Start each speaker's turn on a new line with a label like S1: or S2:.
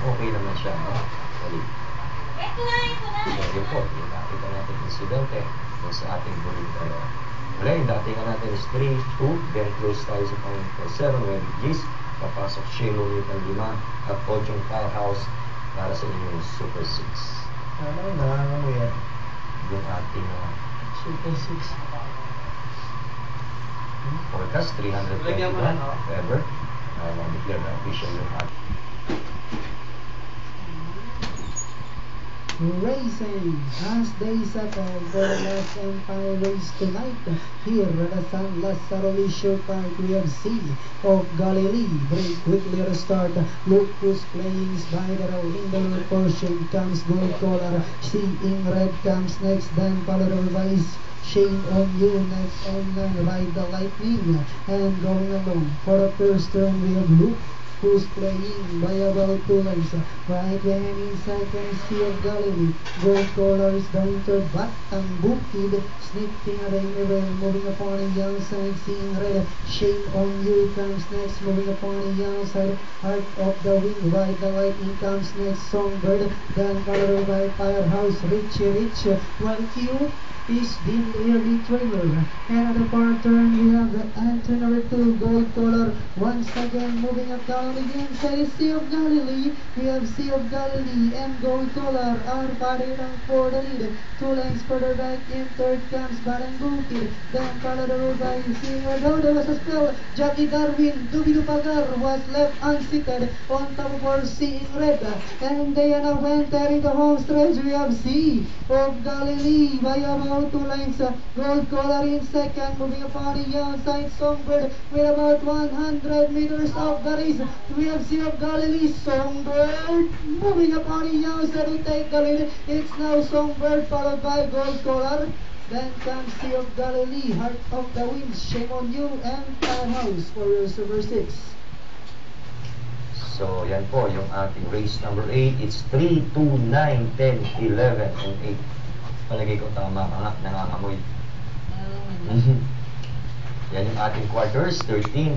S1: okay naman siya, no? Solid. So, yun po, yung nakita natin insidente dun sa ating buling dalawa. Wala, yung datingan natin is 3, 2, then close tayo sa point 7, where G's, papasok Shelo Newton 5, at 8 Firehouse para sa inyong Super 6.
S2: Ano mo yan?
S1: Yung ating
S2: Super 6.
S1: forecast, 321, if ever. Declare na official yung ating.
S3: Racing as they settle for the last Empire race tonight here at San Lazaro Leisure Park. We have Sea of Galilee very quickly restart. Lucas playing spider in the portion comes Gold Collar. Seeing red comes next, then followed by Shame on You next on Ride the Lightning, and going along for the first turn we have Luke, who's playing by about 2 lengths. Right behind in second, Sea of Galilee. Gold Collar is down to Batang Bukid, sniffing a rain, moving upon the young side, seeing red. Shame on You comes next, moving upon the young side. Heart of the Wind, Ride the Lightning comes next, Songbird, then followed by Firehouse, Rich, well cute is the early trailer. And at the far turn we have the entry number 2, Gold Collar, once again moving up down again inside Sea of Galilee. We have Sea of Galilee and Gold Collar are fighting for the lead. 2 lengths further back in third comes Batang Bukid, then followed by Seeing Red. Oh, there was a spell. Jackie Darwin, Dubidu Pagar was left unseated on top of our Seeing Red, and Diana went in the home stretch. We have Sea of Galilee by about 2 lengths. Gold Collar in second, moving upon the young side, Songbird with about 100 meters of the race. We have Sea of Galilee, Songbird moving upon the young side to take the lead. It's now Songbird followed by Gold Collar. Then comes Sea of Galilee, Heart of the Wind, Shame on You, and Firehouse for your Super 6.
S1: So, yan po, yung ating race number 8. It's 3, 2, 9, 10, 11, and 8. Palagay ko tama mga nangangamoy. Yan yung ating quarters, 13.